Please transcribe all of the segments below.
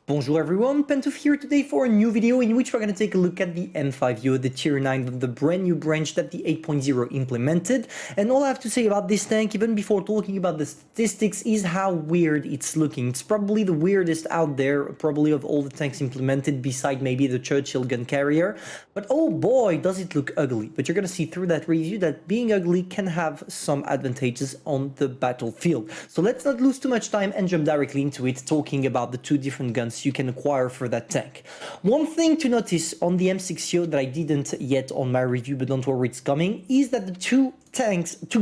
Bonjour everyone, Pantoufleee here today for a new video in which we're going to take a look at the M-V-Yoh, the tier 9 of the brand new branch that the 8.0 implemented. And all I have to say about this tank, even before talking about the statistics, is how weird it's looking. It's probably the weirdest out there, probably of all the tanks implemented, beside maybe the Churchill gun carrier. But oh boy, does it look ugly. But you're going to see through that review that being ugly can have some advantages on the battlefield. So let's not lose too much time and jump directly into it, talking about the two different guns you can acquire for that tank. One thing to notice on the M6Yoh that I didn't yet on my review, but don't worry, it's coming, is that the two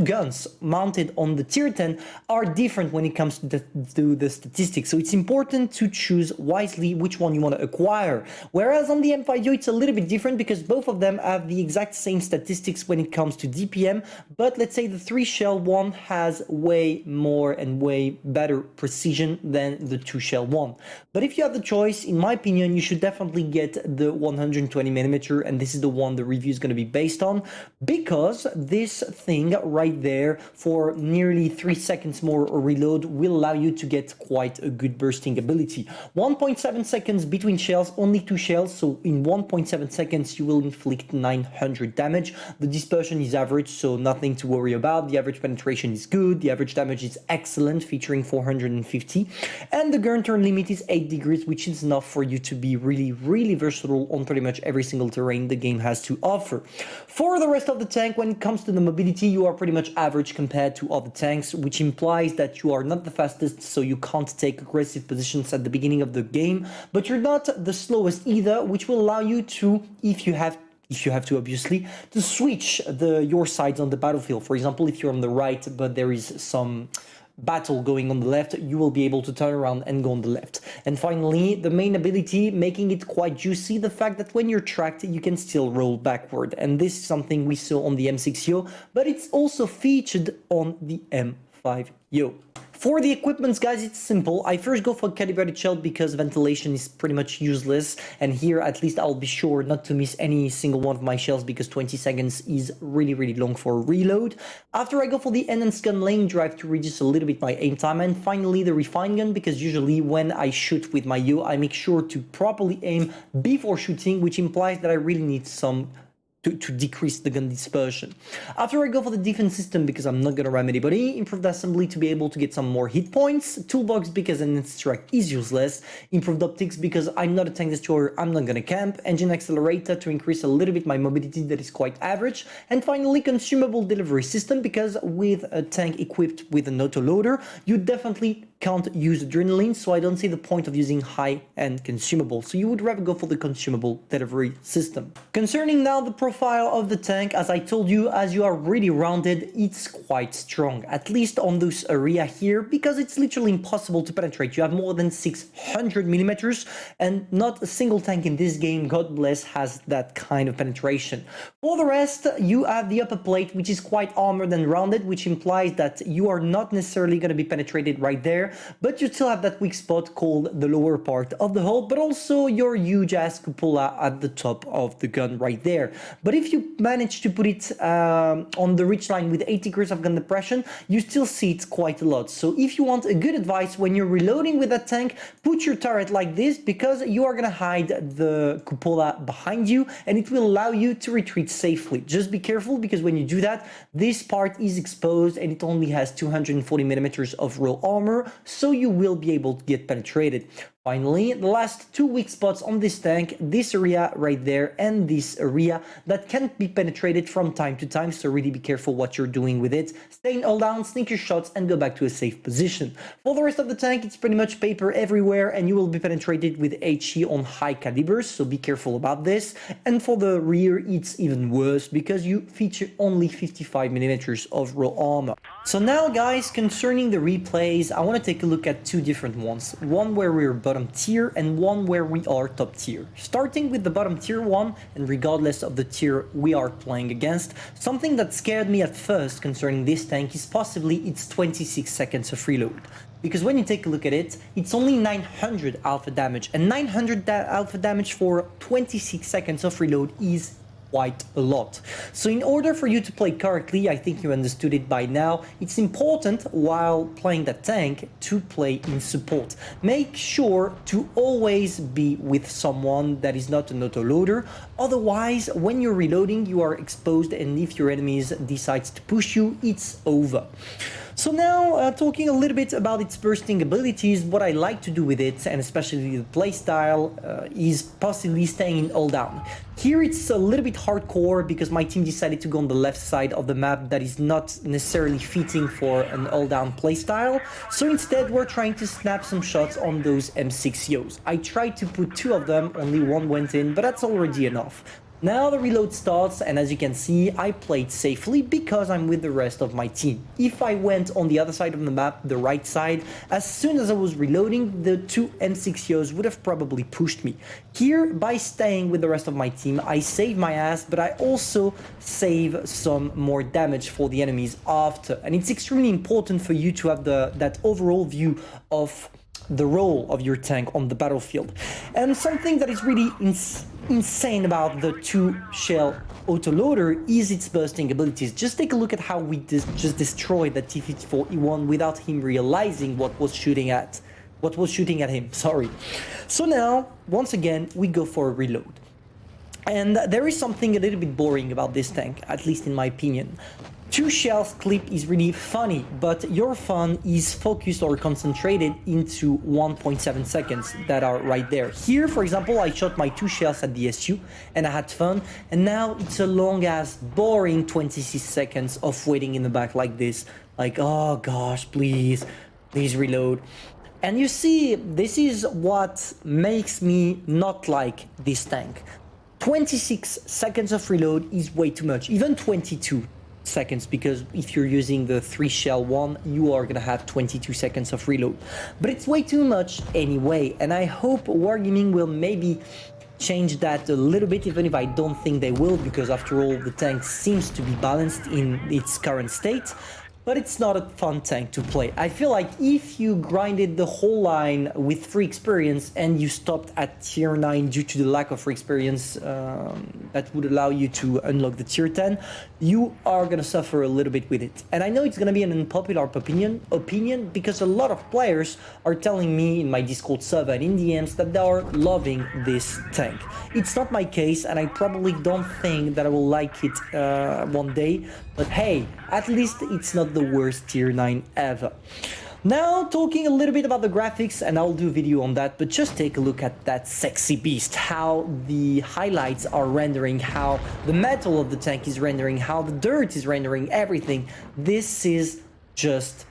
guns mounted on the tier 10 are different when it comes to the statistics. So it's important to choose wisely which one you want to acquire. Whereas on the M-V-Yoh, it's a little bit different because both of them have the exact same statistics when it comes to DPM. But let's say the 3-shell one has way more and way better precision than the 2-shell one. But if you have the choice, in my opinion, you should definitely get the 120mm, and this is the one the review is going to be based on, because this thing right there for nearly 3 seconds more reload will allow you to get quite a good bursting ability. 1.7 seconds between shells, only 2 shells, so in 1.7 seconds you will inflict 900 damage. The dispersion is average, so nothing to worry about. The average penetration is good, the average damage is excellent, featuring 450, and the gun turn limit is 8 degrees, which is enough for you to be really versatile on pretty much every single terrain the game has to offer. For the rest of the tank, when it comes to the mobility, you are pretty much average compared to other tanks, which implies that you are not the fastest, so you can't take aggressive positions at the beginning of the game, but you're not the slowest either, which will allow you to, if you have to obviously, to switch your sides on the battlefield. For example, if you're on the right but there is some battle going on the left, you will be able to turn around and go on the left. And finally, the main ability, making it quite juicy, the fact that when you're tracked, you can still roll backward. And this is something we saw on the M6Yoh, but it's also featured on the M-V-Yoh. For the equipments, guys, it's simple. I first go for calibrated shell because ventilation is pretty much useless. And here, at least, I'll be sure not to miss any single one of my shells because 20 seconds is really long for a reload. After, I go for the enhanced gun lane drive to reduce a little bit my aim time. And finally, the refined gun, because usually when I shoot with my Yoh, I make sure to properly aim before shooting, which implies that I really need some to decrease the gun dispersion. After, I go for the defense system because I'm not gonna ram anybody, improved assembly to be able to get some more hit points, toolbox because an extract is useless, improved optics because I'm not a tank destroyer, I'm not gonna camp, engine accelerator to increase a little bit my mobility that is quite average, and finally consumable delivery system because with a tank equipped with an autoloader, you definitely can't use adrenaline, so I don't see the point of using high-end consumables. So you would rather go for the consumable delivery system. Concerning now the profile of the tank, as I told you, as you are really rounded, it's quite strong, at least on this area here, because it's literally impossible to penetrate. You have more than 600mm, and not a single tank in this game, God bless, has that kind of penetration. For the rest, you have the upper plate, which is quite armored and rounded, which implies that you are not necessarily going to be penetrated right there, but you still have that weak spot called the lower part of the hull, but also your huge ass cupola at the top of the gun right there. But if you manage to put it on the reach line with 80 degrees of gun depression, you still see it quite a lot. So if you want a good advice when you're reloading with that tank, put your turret like this, because you are gonna hide the cupola behind you and it will allow you to retreat safely. Just be careful, because when you do that, this part is exposed and it only has 240mm of raw armor, so you will be able to get penetrated. Finally, the last two weak spots on this tank, this area right there and this area that can't be penetrated from time to time, so really be careful what you're doing with it. Stay in all down, sneak your shots and go back to a safe position. For the rest of the tank, it's pretty much paper everywhere and you will be penetrated with HE on high calibers, so be careful about this. And for the rear, it's even worse because you feature only 55mm of raw armor. So now, guys, concerning the replays, I want to take a look at two different ones. One where we're bottom tier and one where we are top tier. Starting with the bottom tier one, and regardless of the tier we are playing against, something that scared me at first concerning this tank is possibly its 26 seconds of reload. Because when you take a look at it, it's only 900 alpha damage, and 900 alpha damage for 26 seconds of reload is quite a lot. So in order for you to play correctly, I think you understood it by now, it's important while playing that tank to play in support. Make sure to always be with someone that is not an autoloader, otherwise when you're reloading you are exposed, and if your enemies decides to push you, it's over. So now, talking a little bit about its bursting abilities, what I like to do with it, and especially the playstyle, is possibly staying in all down. Here it's a little bit hardcore because my team decided to go on the left side of the map that is not necessarily fitting for an all down playstyle. So instead we're trying to snap some shots on those M-V-Yohs. I tried to put 2 of them, only 1 went in, but that's already enough. Now the reload starts, and as you can see, I played safely because I'm with the rest of my team. If I went on the other side of the map, the right side, as soon as I was reloading, the 2 M-V-Yohs would have probably pushed me. Here, by staying with the rest of my team, I save my ass, but I also save some more damage for the enemies after. And it's extremely important for you to have that overall view of the role of your tank on the battlefield. And something that is really insane about the 2-shell autoloader is its bursting abilities. Just take a look at how we just destroyed the T-54E1 without him realizing what was shooting at him. Sorry. So now, once again, we go for a reload. And there is something a little bit boring about this tank, at least in my opinion. 2 shells clip is really funny, but your fun is focused or concentrated into 1.7 seconds that are right there. Here, for example, I shot my 2 shells at the SU and I had fun, and now it's a long ass boring 26 seconds of waiting in the back like this. Like, oh gosh, please reload. And you see, this is what makes me not like this tank. 26 seconds of reload is way too much, even 22 seconds, because if you're using the 3-shell one, you are gonna have 22 seconds of reload. But it's way too much anyway, and I hope Wargaming will maybe change that a little bit, even if I don't think they will, because after all, the tank seems to be balanced in its current state. But it's not a fun tank to play. I feel like if you grinded the whole line with free experience and you stopped at tier 9 due to the lack of free experience that would allow you to unlock the tier 10, you are gonna suffer a little bit with it. And I know it's gonna be an unpopular opinion because a lot of players are telling me in my Discord server and in DMs that they are loving this tank. It's not my case, and I probably don't think that I will like it one day, but hey, at least it's not the worst tier 9 ever. Now, talking a little bit about the graphics, and I'll do a video on that, but just take a look at that sexy beast, how the highlights are rendering, how the metal of the tank is rendering, how the dirt is rendering, everything. This is just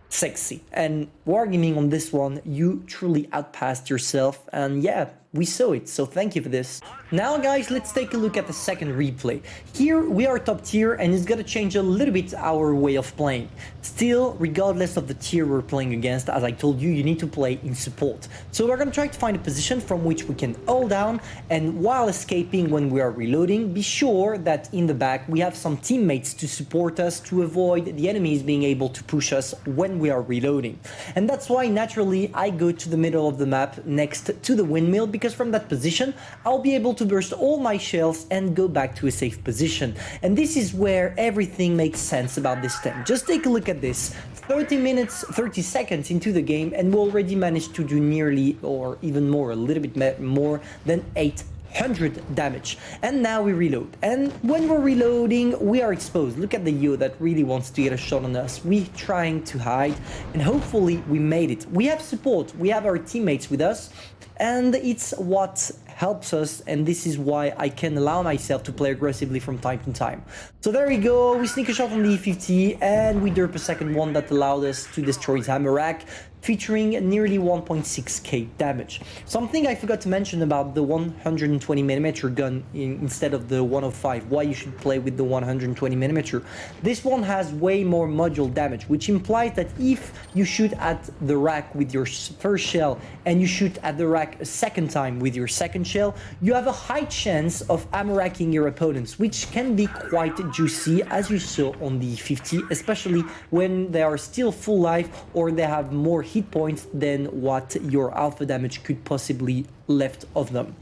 sexy. And Wargaming on this one, you truly outpassed yourself, and yeah, we saw it, so thank you for this. Now guys, let's take a look at the second replay. Here we are top tier, and it's gonna change a little bit our way of playing. Still, regardless of the tier we're playing against, as I told you, you need to play in support. So we're gonna try to find a position from which we can hold down, and while escaping when we are reloading, be sure that in the back we have some teammates to support us to avoid the enemies being able to push us when we are reloading. And that's why naturally I go to the middle of the map next to the windmill, because from that position I'll be able to burst all my shells and go back to a safe position. And this is where everything makes sense about this tank. Just take a look at this. 30 seconds into the game, and we already managed to do nearly, or even more, a little bit more than 800 damage. And now we reload, and when we're reloading we are exposed. Look at the Yoh that really wants to get a shot on us. We trying to hide, and hopefully we made it. We have support, we have our teammates with us, and it's what helps us, and this is why I can allow myself to play aggressively from time to time. So there we go, we sneak a shot on the E50, and we derp a second one that allowed us to destroy his hammer rack, featuring nearly 1.6k damage. Something I forgot to mention about the 120mm gun instead of the 105, why you should play with the 120mm. This one has way more module damage, which implies that if you shoot at the rack with your first shell and you shoot at the rack a second time with your second shell, you have a high chance of ammo racking your opponents, which can be quite juicy, as you saw on the 50, especially when they are still full life or they have more hit points than what your alpha damage could possibly left of them.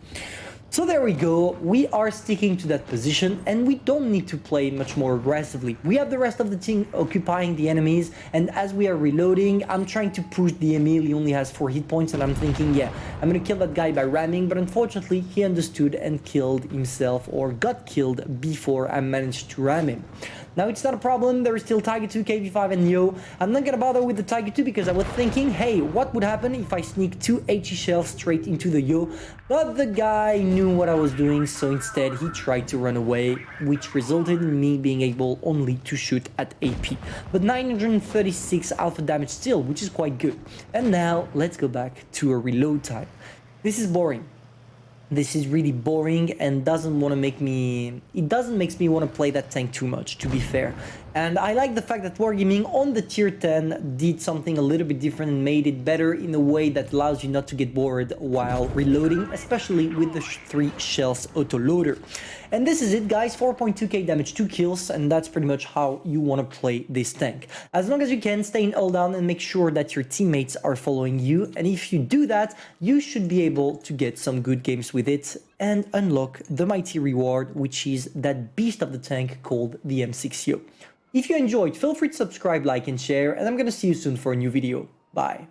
So there we go, we are sticking to that position and we don't need to play much more aggressively. We have the rest of the team occupying the enemies, and as we are reloading, I'm trying to push the Emil. He only has 4 hit points and I'm thinking, yeah, I'm gonna kill that guy by ramming, but unfortunately he understood and killed himself, or got killed before I managed to ram him. Now it's not a problem, there is still Tiger 2, KV5 and Yo. I'm not gonna bother with the Tiger 2 because I was thinking, hey, what would happen if I sneak 2 HE shells straight into the Yo? But the guy knew what I was doing, so instead he tried to run away, which resulted in me being able only to shoot at AP. But 936 alpha damage still, which is quite good. And now let's go back to a reload time. This is boring. This is really boring and doesn't make me want to play that tank too much, to be fair. And I like the fact that Wargaming on the tier 10 did something a little bit different and made it better in a way that allows you not to get bored while reloading, especially with the 3 shells autoloader. And this is it, guys, 4.2k damage, 2 kills, and that's pretty much how you want to play this tank. As long as you can, stay in hold down and make sure that your teammates are following you, and if you do that, you should be able to get some good games with it and unlock the mighty reward, which is that beast of the tank called the M-V-Yoh. If you enjoyed, feel free to subscribe, like and share, and I'm gonna see you soon for a new video. Bye.